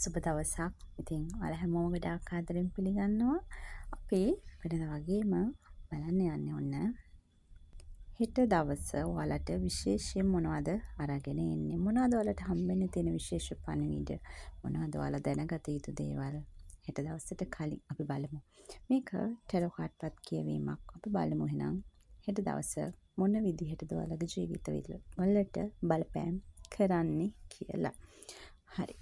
සුබ දවසක්. ඉතින් ඔයාලා හැමෝම ගොඩාක් ආදරෙන් පිළිගන්නවා. අපි වෙනදා වගේම බලන්න යන්නේ ඔන්න හෙට දවස ඔයාලට විශේෂයෙන් මොනවද අරගෙන එන්නේ? මොනවද ඔයාලට හම්බෙන්න තියෙන විශේෂ පණිවිඩ? මොනවද ඔයාලා දැනගත යුතු දේවල්? හෙට දවසට කලින් අපි බලමු. මේක ටැරෝ කාඩ් පත් කියවීමක්. අපි බලමු එහෙනම් හෙට දවස මොන විදිහටද ඔයාලගේ ජීවිත වලට බලපෑම් කරන්නේ කියලා. හරි.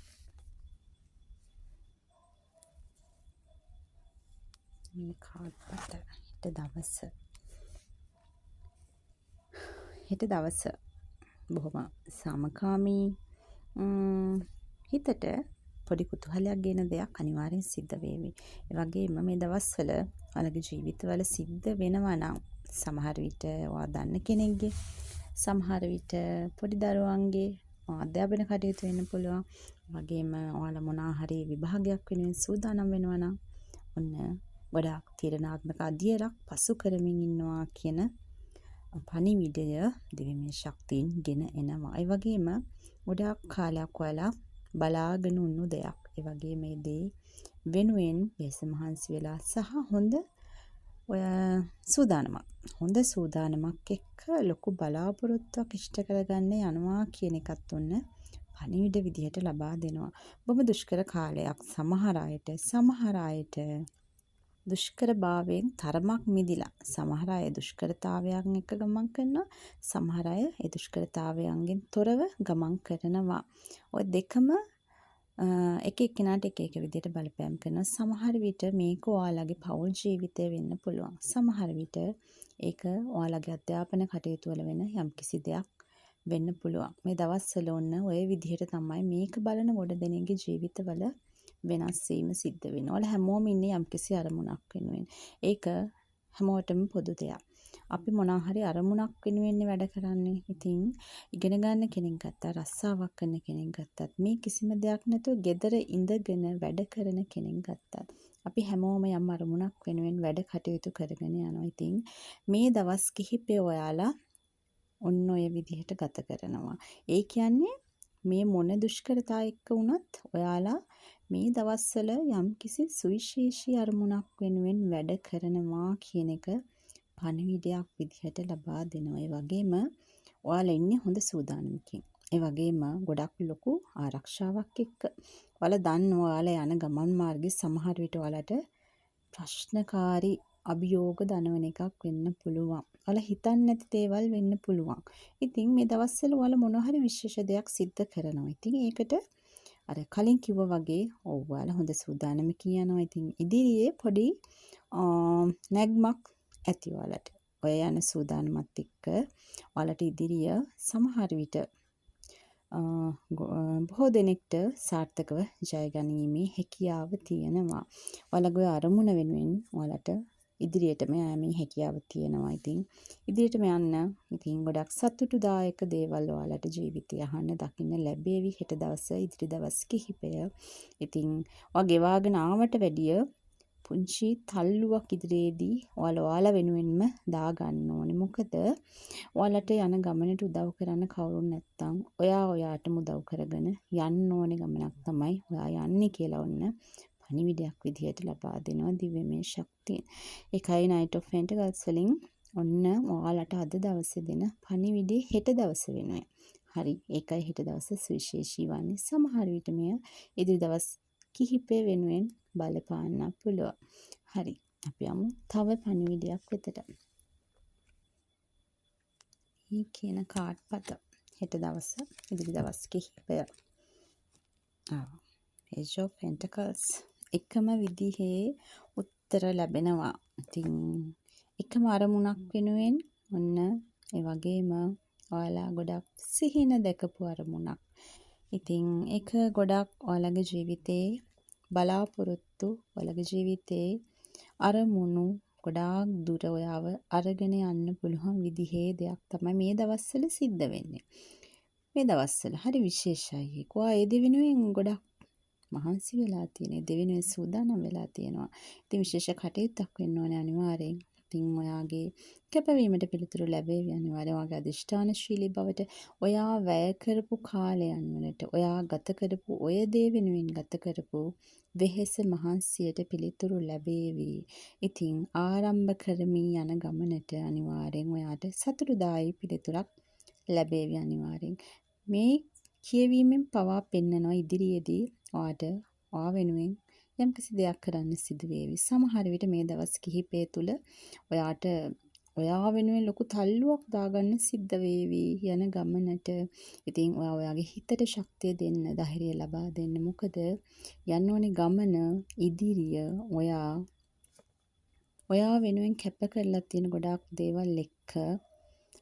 මේ කාඩ් පත හෙට දවස බොහොම සාමකාමී හිතට පොඩි කුතුහලයක් ගෙන දෙයක් අනිවාර්යෙන් සිද්ධ වේවි. ඒ වගේම මේ දවස්වල ඔයාලගේ ජීවිතවල සිද්ධ වෙනවා නම් සමහර විට ඔයා දන්න කෙනෙක්ගේ සමහර විට පොඩි දරුවන්ගේ අධ්‍යාපන කටයුතු වෙන්න පුළුවන්. වගේම ඔයාලා මොනවා හරි විභාගයක් වෙනුවෙන් සූදානම් වෙනවා නම් ඔන්න ගොඩාක් තීරණාත්මක අධ්‍යයනයක් පසු කරමින් ඉන්නවා කියන පණිවිඩය දිව්‍යමය ශක්තියින් ගෙන එනවා. ඒ වගේම ගොඩාක් කාලයක් ඔයාලා බලාගෙන උණු දෙයක්. ඒ වගේ මේ දේ වෙනුවෙන් වෙස මහන්සි වෙලා සහ හොඳ සූදානමක් එක්ක ලොකු බලාපොරොත්තුවක් ඉෂ්ට කරගන්න යනවා කියන එකත් ඔන්න පණිවිඩ විදිහට ලබා දෙනවා. බොහොම දුෂ්කර කාලයක් සමහර අයට දුෂ්කර භාවයෙන් තරමක් මිදිලා සමහර අය දුෂ්කරතාවයන් එක්ක ගමන් කරනවා. සමහර අය ඒ දුෂ්කරතාවයන්ගෙන් තොරව ගමන් කරනවා. ඔය දෙකම එක එක්කෙනාට එක එක විදිහට බලපෑම් කරනවා. සමහර විට මේක ඔයාලගේ පෞල් ජීවිතය වෙන්න පුළුවන්. සමහර විට ඒක ඔයාලගේ අධ්‍යාපන කටයුතු වල වෙන යම්කිසි දෙයක් වෙන්න පුළුවන්. මේ දවස්වල ඔන්න ඔය විදිහට තමයි මේක බලන ගොඩ දෙනෙක්ගේ ජීවිතවල වෙනස් වීම සිද්ධ වෙනවා. ඔයාලා හැමෝම ඉන්නේ යම්කිසි අරමුණක් වෙනුවෙන්. ඒක හැමෝටම පොදු දෙයක්. අපි මොනවා හරි අරමුණක් වෙනුවෙන් වැඩ කරන්නේ. ඉතින් ඉගෙන ගන්න කෙනෙක් ගත්තා, රස්සාවක් කරන කෙනෙක් ගත්තත්, මේ කිසිම දෙයක් නැතුව gedara ඉඳගෙන වැඩ කරන කෙනෙක් ගත්තත්, අපි හැමෝම යම් අරමුණක් වෙනුවෙන් වැඩ කටයුතු කරගෙන යනවා. ඉතින් මේ දවස් කිහිපය ඔයාලා ඔන්න ඔය විදිහට ගත කරනවා. ඒ කියන්නේ මේ මොන දුෂ්කරතා එක්ක වුණත් ඔයාලා මේ දවස්වල යම්කිසි සුවිශේෂී අරමුණක් වෙනුවෙන් වැඩ කරනවා කියන එක පණිවිඩයක් විදිහට ලබා දෙනවා. ඒ වගේම ඔයාලා ඉන්නේ හොඳ සූදානමකින්. ඒ වගේම ගොඩක් ලොකු ආරක්ෂාවක් එක්ක. ඔයාලා දන්නවා ඔයාලා යන ගමන් මාර්ගයේ සමහර විට ඔයාලට ප්‍රශ්නකාරී අභියෝග දනවන එකක් වෙන්න පුළුවන්. ඔයාලා හිතන්නේ නැති දේවල් වෙන්න පුළුවන්. ඉතින් මේ දවස්වල ඔයාලා මොනවා හරි විශේෂ දෙයක් සිද්ධ කරනවා. ඉතින් ඒකට අර කලින් කිව්වා වගේ ඔයාලා හොඳ සූදානමකින් යනවා. ඉතින් ඉදිරියේ පොඩි නැග්මක් ඇති ඔයාලට. ඔය යන සූදානමත් එක්ක ඔයාලට ඉදිරිය සමහර විට බොහෝ දෙනෙක්ට සාර්ථකව ජයගැනීමේ හැකියාව තියෙනවා. ඔයාලගේ අරමුණ වෙනුවෙන් ඔයාලට ඉදිරියටම යෑමේ හැකියාව තියෙනවා. ඉතින් ඉදිරියටම යන්න ඉතින් ගොඩක් සතුටුදායක දේවල් ඔයාලට ජීවිතය අහන්න දකින්න ලැබේවි හෙට දවස ඉදිරි දවස් කිහිපය. ඉතින් ඔයා ගෙවාගෙන ආවට වැඩිය පුංචි තල්ලුවක් ඉදිරියේදී ඔයාලා වෙනුවෙන්ම දාගන්න ඕනේ. මොකද ඔයාලට යන ගමනට උදව් කරන්න කවුරුන් නැත්තම් ඔයාටම උදව් කරගෙන යන්න ඕනේ ගමනක් තමයි ඔයා යන්නේ කියලා ඔන්න පණිවිඩයක් විදිහට ලබා දෙනවා දිව්‍යමය ශක්තිය. ඒකයි Knight of Pentacles වලින් ඔන්න ඔයාලට අද දවසේ දෙන පණිවිඩේ හෙට දවස වෙනුවෙන්. හරි. ඒකයි හෙට දවස සුවිශේෂී වන්නේ. සමහර විට මෙය ඉදිරි දවස් කිහිපය වෙනුවෙන් බලපාන්න පුළුවන්. හරි. අපි යමු තව පණිවිඩයක් වෙතට. මේ කියන කාඩ් පත හෙට දවස ඉදිරි දවස් කිහිපය. Page of Pentacles එකම විදිහේ උත්තර ලැබෙනවා. ඉතින් එකම අරමුණක් වෙනුවෙන් ඔන්න ඒ වගේම ඔයාලා ගොඩක් සිහින දැකපු අරමුණක්. ඉතින් ඒක ගොඩක් ඔයාලගේ ජීවිතේ බලාපොරොත්තු ඔයාලගේ ජීවිතේ අරමුණු ගොඩාක් දුර ඔයාව අරගෙන යන්න පුළුවන් විදිහේ දෙයක් තමයි මේ දවස්වල සිද්ධ වෙන්නේ. මේ දවස්වල හරි විශේෂයි. ඔයා ඒ දෙවෙනුවෙන් ගොඩක් මහන්සි වෙලා තියෙන. දෙවෙනුවෙන් සූදානම් වෙලා තියෙනවා. ඉතින් විශේෂ කටයුත්තක් වෙන්න ඕනේ අනිවාර්යෙන්. ඉතින් ඔයාගේ කැපවීමට පිළිතුරු ලැබේවි අනිවාර්යෙන්. ඔයාගේ අධිෂ්ඨානශීලී බවට ඔයා වැය කරපු කාලයන් වලට ඔයා ගත කරපු ඔය දේ වෙනුවෙන් ගත කරපු වෙහෙස මහන්සියට පිළිතුරු ලැබේවි. ඉතින් ආරම්භ කරමින් යන ගමනට අනිවාර්යෙන් ඔයාට සතුටුදායී පිළිතුරක් ලැබේවි අනිවාර්යෙන්. මේ කියවීමෙන් පවා පෙන්නනවා ඉදිරියේදී ඔයාට ඔයා වෙනුවෙන් යම්කිසි දෙයක් කරන්න සිදුවේවි. සමහර විට මේ දවස් කිහිපය තුළ ඔයාට ඔයා වෙනුවෙන් ලොකු තල්ලුවක් දාගන්න සිද්ධ වේවි යන ගමනට. ඉතින් ඔයා ඔයාගේ හිතට ශක්තිය දෙන්න, ධෛර්යය ලබා දෙන්න. මොකද යන්න ඕනේ ගමන ඉදිරිය ඔයා වෙනුවෙන් කැප කරලා තියෙන ගොඩාක් දේවල් එක්ක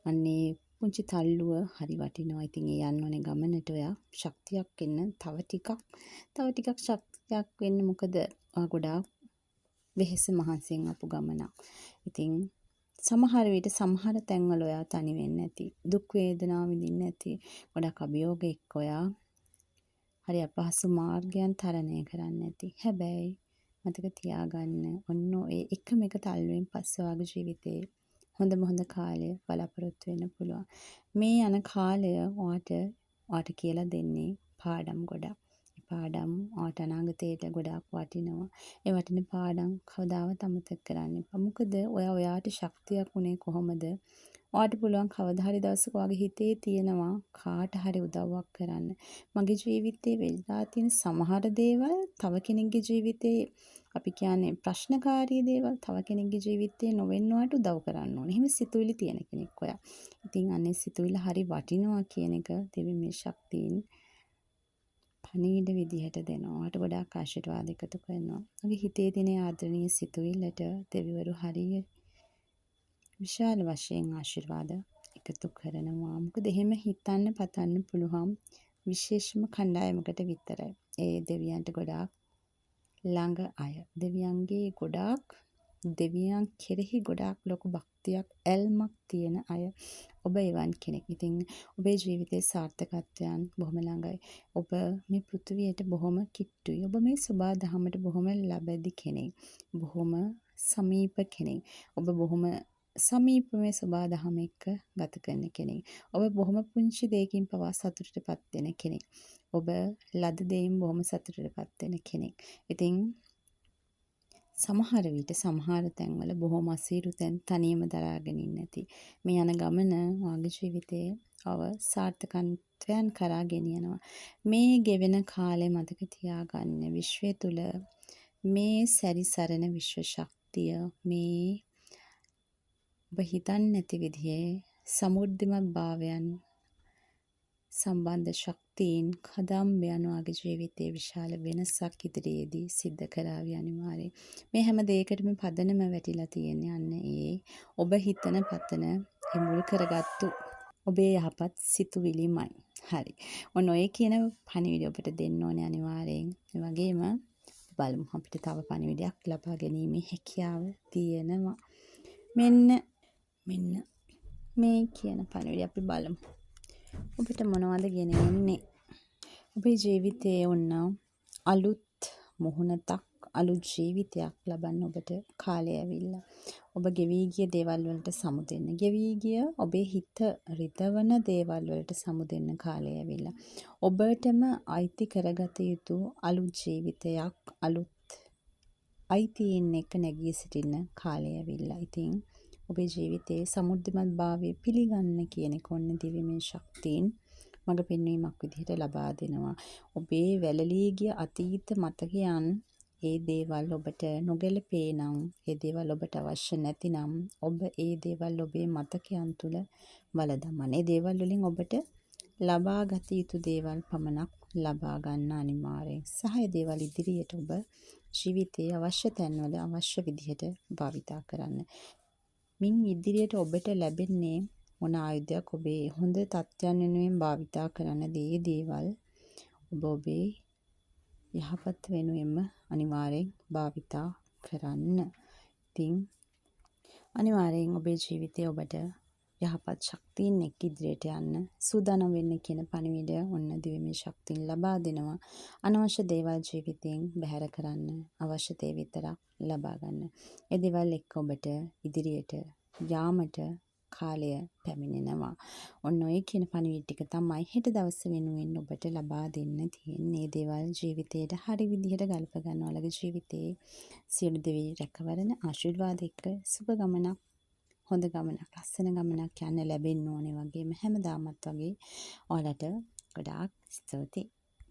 අන්නේ පුංචි තල්ලුව හරි වටිනවා. ඉතින් ඒ යන්න ඕනේ ගමනට ඔයා ශක්තියක් එන්න තව ටිකක් ශක්තියක් වෙන්න. මොකද ඔයා ගොඩාක් වෙහෙස මහන්සියෙන් ආපු ගමනක්. ඉතින් සමහර විට සමහර තැන්වල ඔයා තනි වෙන්නේ නැති, දුක් වේදනා විඳින්න නැති, ගොඩක් අභියෝග එක්ක ඔයා හරි අපහසු මාර්ගයන් තරණය කරන්න ඇති. හැබැයි මතක තියාගන්න ඔන්න ඔය එකම එක තල්ලුවෙන් පස්සේ ඔයාගේ ජීවිතේ හොඳ කාලය බලාපොරොත්තු වෙන්න පුළුවන්. මේ යන කාලය ඔයාට කියලා දෙන්නේ පාඩම් ගොඩක්. ඒ පාඩම් ඔයාට අනාගතයට ගොඩාක් වටිනවා. ඒ වටින පාඩම් කවදාවත් අමතක කරන්න එපා. මොකද ඔයාට ශක්තියක් උනේ කොහොමද? ඔයාට පුළුවන් කවදා හරි දවසක ඔයාගේ හිතේ තියෙනවා කාට හරි උදව්වක් කරන්න. මගේ ජීවිතේ වෙලා තියෙන සමහර දේවල් තව කෙනෙක්ගේ ජීවිතේ අපි කියන්නේ ප්‍රශ්නකාරී දේවල් තව කෙනෙක්ගේ ජීවිතේ නොවෙන්න ඔයාට උදව් කරන්න ඕනේ. එහෙම සිතුවිලි තියෙන කෙනෙක් ඔයා. ඉතින් අනේ සිතුවිලි හරි වටිනවා කියන එක දෙවිමේ ශක්තියින් පණිවිඩ විදිහට දෙනවා. ඔයාට ගොඩාක් ආශිර්වාද එකතු කරනවා. ඔයාගේ හිතේ තියෙන ආදරණීය සිතුවිල්ලට දෙවිවරු හරිය විශාල වශයෙන් ආශිර්වාද එකතු කරනවා. මොකද එහෙම හිතන්න පතන්න පුළුවන් විශේෂම කණ්ඩායමකට විතරයි. ඒ දෙවියන්ට ගොඩාක් ළඟ අය. දෙවියන් කෙරෙහි ගොඩාක් ලොකු භක්තියක් ඇල්මක් තියෙන අය. ඔබ එවන් කෙනෙක්. ඉතින් ඔබේ ජීවිතයේ සාර්ථකත්වයන් බොහොම ළඟයි. ඔබ මේ පෘථිවියට බොහොම කිට්ටුයි. ඔබ මේ සබා දහමට බොහොම ලැබැදි කෙනෙක්. බොහොම සමීප කෙනෙක්. ඔබ බොහොම සමීප මේ සබා දහම එක්ක ගත කරන කෙනෙක්. ඔබ බොහොම පුංචි දෙයකින් පවා සතුටටපත් වෙන කෙනෙක්. ඔබ ලද දෙයින් බොහොම සතුටටපත් වෙන කෙනෙක්. ඉතින් සමහර විට සමහර තැන්වල බොහොම අසීරු තැන් තනියම දරාගෙන ඉන්න ඇති. මේ යන ගමන ඔයාගේ ජීවිතයේ සාර්ථකත්වයන් කරා ගෙනියනවා. මේ ගෙවෙන කාලේ මතක තියාගන්න විශ්වය තුල මේ සැරිසරන විශ්ව ශක්තිය මේ ඔබ හිතන්නේ නැති විදිහේ සමෘද්ධිමත් භාවයන් සම්බන්ධ ශක්තියින් කදම්බයන් ඔයාගේ ජීවිතයේ විශාල වෙනසක් ඉදිරියේදී සිද්ධ කරાવી අනිවාර්යයෙන්. මේ හැම දෙයකටම පදනම වැටිලා තියෙන්නේ අන්න ඒ ඔබ හිතන පතන මුල් කරගත්තු ඔබේ යහපත් සිතුවිලිමයි. හරි. ඔන්න ඔය කියන පණිවිඩය ඔබට දෙන්න ඕනේ අනිවාර්යෙන්. ඒ වගේම බලමු අපිට තව පණිවිඩයක් ලබා ගැනීමේ හැකියාව තියෙනවා. මෙන්න මේ කියන පණිවිඩය අපි බලමු. ඔබට මොනවද ගෙනෙන්නේ? ඔබේ ජීවිතයේ ඔන්න අලුත් මුහුණතක් අලුත් ජීවිතයක් ලබන්න ඔබට කාලය ඇවිල්ලා. ඔබ ගෙවී ගිය දේවල් වලට සමුදෙන්න. ගෙවී ගිය ඔබේ හිත රිදවන දේවල් වලට සමුදෙන්න කාලය ඇවිල්ලා. ඔබටම අයිති කරගත යුතු අලුත් ජීවිතයක් අලුත් අයිතීන් එක නැගී සිටින කාලය ඇවිල්ලා. ඉතින් ඔබේ ජීවිතයේ සමෘද්ධිමත් භාවය පිළිගන්න කියන එක ඔන්න දිව්‍යමය ශක්තියින් මඟ පෙන්වීමක් විදිහට ලබා දෙනවා. ඔබේ වැළලී ගිය අතීත මතකයන් ඒ දේවල් ඔබට නොගැලපේ නම්, ඒ දේවල් ඔබට අවශ්‍ය නැතිනම් ඔබ ඒ දේවල් ඔබේ මතකයන් තුල වලදමන. ඒ දේවල් වලින් ඔබට ලබා ගත යුතු දේවල් පමණක් ලබා ගන්න අනිවාර්යයෙන්. සහ ඒ දේවල් ඉදිරියට ඔබ ජීවිතයේ අවශ්‍ය තැන්වල අවශ්‍ය විදිහට භාවිතා කරන්න. මින් ඉදිරියට ඔබට ලැබෙන්නේ මොන ආයුධයක් ඔබේ හොඳ තත්ත්වයන් වෙනුවෙන් භාවිතා කරන දේවල් ඔබ ඔබේ යහපත් වෙනුවෙන්ම අනිවාර්යෙන් භාවිතා කරන්න. ඉතින් අනිවාර්යෙන් ඔබේ ජීවිතයේ ඔබට යහපත් ශක්තියින් එක්ක ඉදිරියට යන්න සූදානම් වෙන්න කියන පණිවිඩය ඔන්න දිව්‍යමය ශක්තියින් ලබා දෙනවා. අනවශ්‍ය දේවල් ජීවිතයෙන් බැහැර කරන්න, අවශ්‍ය දේ විතරක් ලබා ගන්න. ඒ දේවල් එක්ක ඔබට ඉදිරියට යාමට කාලය පැමිණෙනවා. ඔන්න ඔය කියන පණිවිඩ ටික තමයි හෙට දවස වෙනුවෙන් ඔබට ලබා දෙන්න තියෙන්නේ. මේ දේවල් ජීවිතේට හරි විදිහට ගල්ප ගන්න ඔයාලගේ ජීවිතේ සියලු දෙවි රැකවරණ ආශිර්වාද එක්ක සුබ ගමනක්, හොඳ ගමනක්, ලස්සන ගමනක් යන්න ලැබෙන්න ඕනේ වගේම හැමදාමත් වගේ ඔයාලට ගොඩාක් ස්තුතියි.